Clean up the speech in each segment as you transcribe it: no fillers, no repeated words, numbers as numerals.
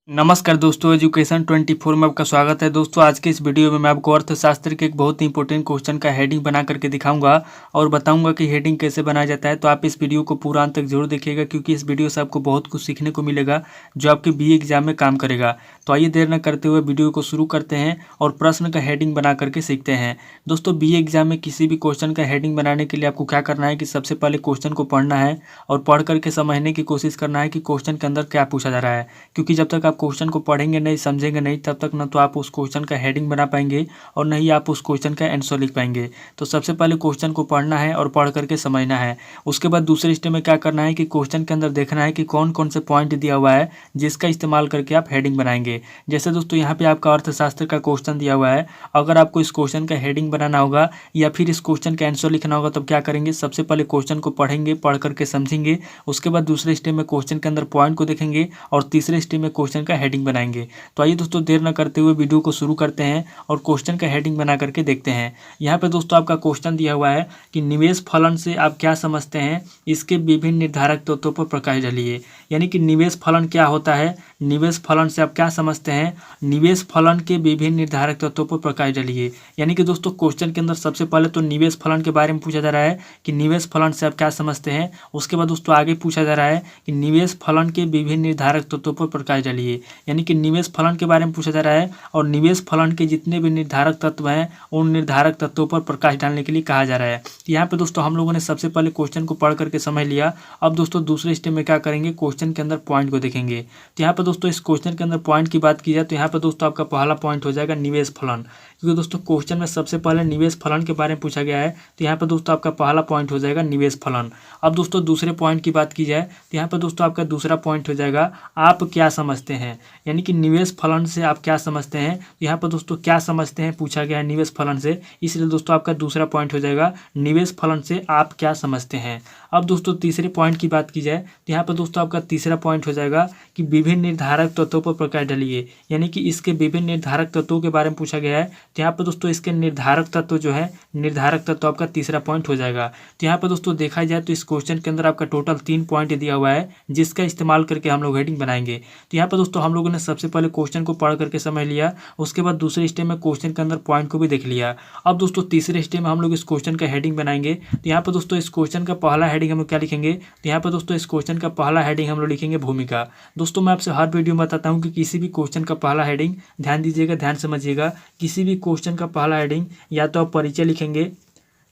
नमस्कार दोस्तों, एजुकेशन 24 में आपका स्वागत है। दोस्तों आज के इस वीडियो में मैं आपको अर्थशास्त्र के एक बहुत ही इंपॉर्टेंट क्वेश्चन का हेडिंग बना करके दिखाऊंगा और बताऊंगा कि हेडिंग कैसे बनाया जाता है। तो आप इस वीडियो को पूरा अंत तक जरूर देखिएगा क्योंकि इस वीडियो से आपको बहुत कुछ सीखने को मिलेगा जो आपके बीए एग्जाम में काम करेगा। तो आइए देर न करते हुए वीडियो को शुरू करते हैं और प्रश्न का हेडिंग बना करके सीखते हैं। दोस्तों बीए एग्जाम में किसी भी क्वेश्चन का हेडिंग बनाने के लिए आपको क्या करना है कि सबसे पहले क्वेश्चन को पढ़ना है और पढ़ करके समझने की कोशिश करना है कि क्वेश्चन के अंदर क्या पूछा जा रहा है, क्योंकि जब तक आप क्वेश्चन को पढ़ेंगे नहीं, समझेंगे नहीं, तब तक न तो आप उस क्वेश्चन का हेडिंग बना पाएंगे और न ही आप उस क्वेश्चन का आंसर लिख पाएंगे। तो सबसे पहले क्वेश्चन को पढ़ना है और पढ़ करके समझना है। उसके बाद दूसरे स्टेप में क्या करना है कि क्वेश्चन के अंदर देखना है कि कौन कौन से पॉइंट दिया हुआ है जिसका इस्तेमाल करके आप हेडिंग बनाएंगे। जैसे दोस्तों यहाँ पे आपका अर्थशास्त्र का क्वेश्चन दिया हुआ है, अगर आपको इस क्वेश्चन का हेडिंग बनाना होगा या फिर इस क्वेश्चन का आंसर लिखना होगा, तब क्या करेंगे, सबसे पहले क्वेश्चन को पढ़ेंगे, पढ़ करके समझेंगे। उसके बाद दूसरे स्टेप में क्वेश्चन के अंदर पॉइंट को देखेंगे और तीसरे स्टेप में क्वेश्चन का हेडिंग बनाएंगे। तो आइए दोस्तों देर न करते हुए वीडियो को शुरू करते हैं और क्वेश्चन का हेडिंग बना करके देखते हैं। यहाँ पे दोस्तों आपका क्वेश्चन दिया हुआ है कि निवेश फलन से आप क्या समझते हैं, इसके विभिन्न निर्धारक तत्वों पर प्रकाश डालिए। यानी कि निवेश फलन क्या होता है, निवेश फलन से आप क्या समझते हैं, निवेश फलन के विभिन्न निर्धारक तत्वों पर प्रकाश डालिए। यानी कि दोस्तों क्वेश्चन के अंदर सबसे पहले तो निवेश फलन के बारे में पूछा जा रहा है कि निवेश फलन से आप क्या समझते हैं। उसके बाद दोस्तों आगे पूछा जा रहा है कि निवेश फलन के विभिन्न निर्धारक तत्वों पर प्रकाश डालिए। यानी कि निवेश फलन के बारे में पूछा जा रहा है और निवेश फलन के जितने भी निर्धारक तत्व हैं उन निर्धारक तत्वों पर प्रकाश डालने के लिए कहा जा रहा है। तो यहाँ पे दोस्तों हम लोगों ने सबसे पहले क्वेश्चन को पढ़ करके समझ लिया। अब दोस्तों दूसरे स्टेप में क्या करेंगे, क्वेश्चन के अंदर पॉइंट को देखेंगे। तो यहाँ पे दोस्तों इस क्वेश्चन के अंदर पॉइंट की बात की जाए तो यहाँ पे दोस्तों आपका पहला पॉइंट हो जाएगा निवेश फलन, क्योंकि दोस्तों क्वेश्चन में सबसे पहले निवेश फलन के बारे में पूछा गया है। तो यहाँ पे दोस्तों आपका पहला पॉइंट हो जाएगा निवेश फलन। अब दोस्तों दूसरे पॉइंट की बात की जाए तो यहाँ पे दोस्तों आपका दूसरा पॉइंट हो जाएगा आप क्या समझते हैं। यानी कि निवेश फलन से आप क्या समझते हैं। यहाँ पर दोस्तों क्या समझते हैं पूछा गया है निवेश फलन से, इसलिए दोस्तों आपका दूसरा पॉइंट हो जाएगा निवेश फलन से आप क्या समझते हैं। अब दोस्तों तीसरे पॉइंट की बात की जाए तो यहाँ पर दोस्तों आपका तीसरा पॉइंट हो जाएगा कि विभिन्न निर्धारक तत्वों पर प्रकाश डालिए। यानी कि इसके विभिन्न निर्धारक तत्वों के बारे में पूछा गया है। तो यहाँ पर दोस्तों इसके निर्धारक तत्व जो है, निर्धारक तत्व आपका तीसरा पॉइंट हो जाएगा। तो यहाँ पर दोस्तों देखा जाए तो इस क्वेश्चन के अंदर आपका टोटल 3 पॉइंट दिया हुआ है जिसका इस्तेमाल करके हम लोग हेडिंग बनाएंगे। तो यहाँ पर दोस्तों हम लोगों ने सबसे पहले क्वेश्चन को पढ़ करके समझ लिया, उसके बाद दूसरे स्टेप में क्वेश्चन के अंदर पॉइंट को भी देख लिया। अब दोस्तों तीसरे स्टेप में हम लोग इस क्वेश्चन का हेडिंग बनाएंगे। तो यहाँ पर दोस्तों इस क्वेश्चन का पहला हेडिंग हम लोग क्या लिखेंगे, तो यहाँ पर दोस्तों इस क्वेश्चन का पहला हेडिंग हम लोग लिखेंगे भूमिका। दोस्तों मैं आपसे हर वीडियो में बताता हूँ कि किसी भी क्वेश्चन का पहला हेडिंग, ध्यान दीजिएगा, ध्यान समझिएगा, किसी भी क्वेश्चन का पहला हेडिंग या तो आप परिचय लिखेंगे,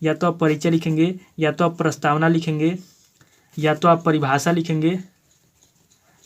या तो आप परिचय लिखेंगे, या तो आप प्रस्तावना लिखेंगे, या तो आप परिभाषा लिखेंगे,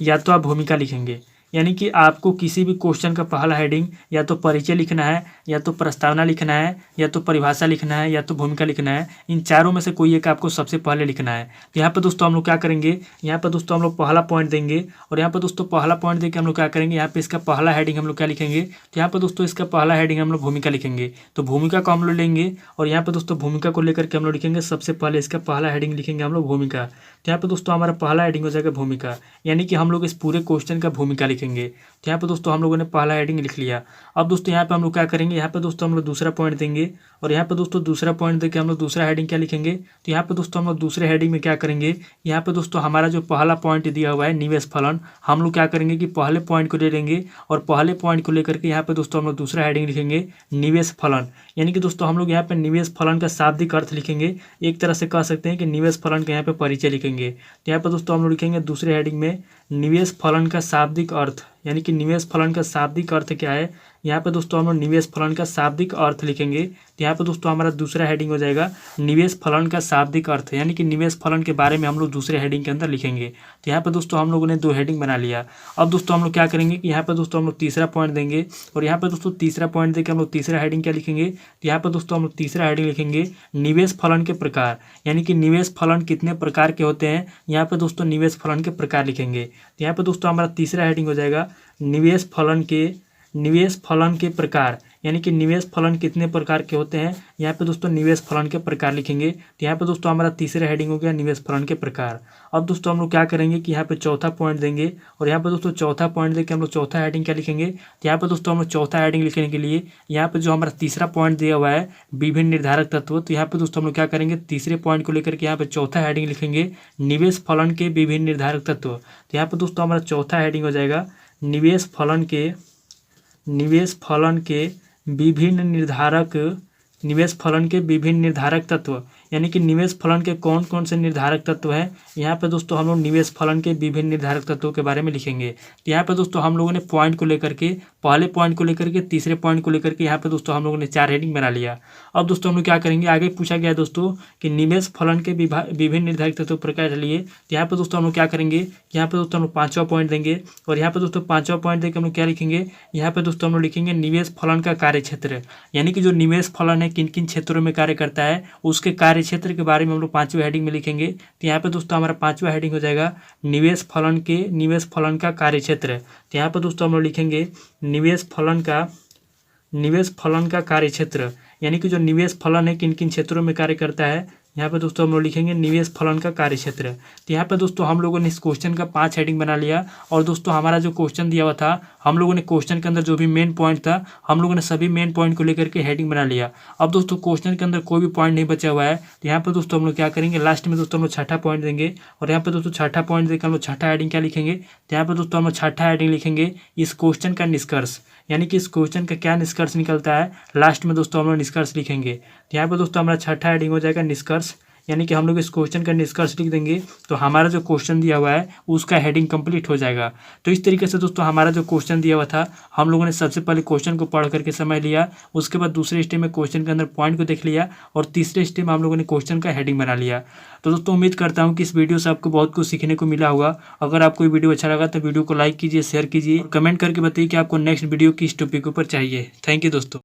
या तो आप भूमिका लिखेंगे। यानी कि आपको किसी भी क्वेश्चन का पहला हेडिंग या तो परिचय लिखना है, या तो प्रस्तावना लिखना है, या तो परिभाषा लिखना है, या तो भूमिका लिखना है। इन चारों में से कोई एक आपको सबसे पहले लिखना है। तो यहाँ पर दोस्तों हम लोग क्या करेंगे, यहाँ पर दोस्तों हम लोग पहला पॉइंट देंगे और यहाँ पर दोस्तों पहला पॉइंट देकर हम लोग क्या करेंगे, यहाँ पर इसका पहला हेडिंग हम लोग क्या लिखेंगे, तो यहाँ पर दोस्तों इसका पहला हेडिंग हम लोग भूमिका लिखेंगे। तो भूमिका को हम लोग लेंगे और यहाँ पर दोस्तों भूमिका को लेकर के हम लोग लिखेंगे, सबसे पहले इसका पहला हेडिंग लिखेंगे हम लोग भूमिका। तो यहाँ पर दोस्तों हमारा पहला हेडिंग हो जाएगा भूमिका, यानी कि हम लोग इस पूरे क्वेश्चन का भूमिका लिखेंगे। तो यहाँ पर दोस्तों हम लोगों ने पहला हेडिंग लिख लिया। अब दोस्तों यहाँ पे हम लोग क्या करेंगे, यहाँ पे दोस्तों हम लोग दूसरा पॉइंट देंगे और यहाँ पे दोस्तों दूसरा पॉइंट देके हम लोग दूसरा हेडिंग क्या लिखेंगे। तो यहाँ पे दोस्तों हम लोग दूसरे हेडिंग में क्या करेंगे, यहाँ पे दोस्तों हमारा जो पहला पॉइंट दिया हुआ है निवेश फलन, हम लोग क्या करेंगे कि पहले पॉइंट को ले लेंगे और पहले पॉइंट को लेकर के यहाँ पे दोस्तों हम लोग दूसरा हेडिंग लिखेंगे निवेश फलन। यानी कि दोस्तों हम लोग यहाँ पे निवेश फलन का शाब्दिक अर्थ लिखेंगे। एक तरह से कह सकते हैं कि निवेश फलन का यहाँ पे परिचय लिखेंगे। तो यहाँ पे दोस्तों हम लोग लिखेंगे दूसरे हेडिंग में निवेश फलन का शाब्दिक अर्थ। यानी कि निवेश फलन का शाब्दिक अर्थ क्या है, यहाँ पे दोस्तों हम लोग निवेश फलन का शाब्दिक अर्थ लिखेंगे। तो यहाँ पे दोस्तों हमारा दूसरा हेडिंग हो जाएगा निवेश फलन का शाब्दिक अर्थ, यानी कि निवेश फलन के बारे में हम लोग दूसरे हेडिंग के अंदर लिखेंगे। तो यहाँ पे दोस्तों हम लोगों ने 2 हेडिंग बना लिया। अब दोस्तों हम लोग क्या करेंगे कि यहाँ पे दोस्तों हम लोग तीसरा पॉइंट देंगे और यहाँ पे दोस्तों तीसरा पॉइंट देकर हम लोग तीसरा हेडिंग क्या लिखेंगे, तो यहाँ पे दोस्तों हम लोग तीसरा हेडिंग लिखेंगे निवेश फलन के प्रकार। यानी कि निवेश फलन कितने प्रकार के होते हैं, यहाँ पे दोस्तों निवेश फलन के प्रकार लिखेंगे। तो यहाँ पे दोस्तों हमारा तीसरा हेडिंग हो जाएगा निवेश फलन के प्रकार। यानी कि निवेश फलन कितने प्रकार के होते हैं, यहाँ पे दोस्तों निवेश फलन के प्रकार लिखेंगे। तो यहाँ पे दोस्तों हमारा तीसरा हेडिंग हो गया निवेश फलन के प्रकार। अब दोस्तों हम लोग क्या करेंगे कि यहाँ पे चौथा पॉइंट देंगे और यहाँ पे दोस्तों चौथा पॉइंट देके हम लोग चौथा हेडिंग क्या लिखेंगे। तो यहाँ पे दोस्तों हम लोग चौथा हेडिंग लिखने के लिए यहाँ पे जो हमारा तीसरा पॉइंट दिया हुआ है विभिन्न निर्धारक तत्व, तो यहाँ पे दोस्तों हम लोग क्या करेंगे, तीसरे पॉइंट को लेकर के यहाँ पे चौथा हेडिंग लिखेंगे निवेश फलन के विभिन्न निर्धारक तत्व। तो यहाँ पे दोस्तों हमारा चौथा हेडिंग हो जाएगा निवेश फलन के विभिन्न निर्धारक तत्व, यानी कि निवेश फलन के कौन कौन से निर्धारक तत्व हैं। यहाँ पे दोस्तों हम लोग निवेश फलन के विभिन्न निर्धारक तत्वों के बारे में लिखेंगे। तो यहाँ पे दोस्तों हम लोगों ने पॉइंट को लेकर के, पहले पॉइंट को लेकर के, तीसरे पॉइंट को लेकर के यहाँ पे दोस्तों हम लोगों ने 4 हेडिंग बना लिया। अब दोस्तों हम लोग क्या करेंगे, आगे पूछा गया है दोस्तों कि निवेश फलन के विभिन्न निर्धारक तत्व प्रकार लिए। तो यहाँ पे दोस्तों हम लोग क्या करेंगे, यहाँ पे दोस्तों हम लोग 5वां पॉइंट देंगे, और यहाँ पे दोस्तों 5वां पॉइंट देकर हम लोग क्या लिखेंगे, यहाँ पे दोस्तों हम लोग लिखेंगे निवेश फलन का कार्य क्षेत्र, यानी कि जो निवेश फलन है किन किन क्षेत्रों में कार्य करता है उसके कार्य क्षेत्र के बारे में हम लोग 5वें हेडिंग में लिखेंगे। तो यहाँ पे दोस्तों हमारा 5वां हेडिंग हो जाएगा निवेश फलन का कार्य क्षेत्र। तो यहाँ पे दोस्तों हम लोग लिखेंगे निवेश फलन का कार्य क्षेत्र, यानी कि जो निवेश फलन है किन किन क्षेत्रों में कार्य करता है। यहाँ पे दोस्तों हम लोग लिखेंगे निवेश फलन का कार्य क्षेत्र। तो यहाँ पे दोस्तों हम लोगों ने इस क्वेश्चन का 5 हेडिंग बना लिया, और दोस्तों हमारा जो क्वेश्चन दिया हुआ था, हम लोगों ने क्वेश्चन के अंदर जो भी मेन पॉइंट था, हम लोगों ने सभी मेन पॉइंट को लेकर के हेडिंग बना लिया। अब दोस्तों क्वेश्चन के अंदर कोई भी पॉइंट नहीं बचा हुआ है, तो यहाँ पे दोस्तों हम लोग क्या करेंगे, लास्ट में दोस्तों हम लोग 6ठा पॉइंट देंगे, और यहाँ पे दोस्तों 6ठा पॉइंट देकर हम लोग 6ठा हेडिंग क्या लिखेंगे, तो यहाँ पे दोस्तों हम लोग 6ठा हेडिंग लिखेंगे इस क्वेश्चन का निष्कर्ष, यानी कि इस क्वेश्चन का क्या निष्कर्ष निकलता है, लास्ट में दोस्तों हम लोग निष्कर्ष लिखेंगे। तो यहाँ पे दोस्तों हमारा 6ठा हेडिंग हो जाएगा निष्कर्ष, यानी कि हम लोग इस क्वेश्चन का निष्कर्ष लिख देंगे, तो हमारा जो क्वेश्चन दिया हुआ है उसका हेडिंग कंप्लीट हो जाएगा। तो इस तरीके से दोस्तों हमारा जो क्वेश्चन दिया हुआ था, हम लोगों ने सबसे पहले क्वेश्चन को पढ़ करके समझ लिया, उसके बाद दूसरे स्टेप में क्वेश्चन के अंदर पॉइंट को देख लिया, और तीसरे स्टेप में हम लोगों ने क्वेश्चन का हेडिंग बना लिया। तो दोस्तों उम्मीद करता हूँ कि इस वीडियो से आपको बहुत कुछ सीखने को मिला होगा। अगर आपको ये वीडियो अच्छा लगा तो वीडियो को लाइक कीजिए, शेयर कीजिए, कमेंट करके बताइए कि आपको नेक्स्ट वीडियो किस टॉपिक के ऊपर चाहिए। थैंक यू दोस्तों।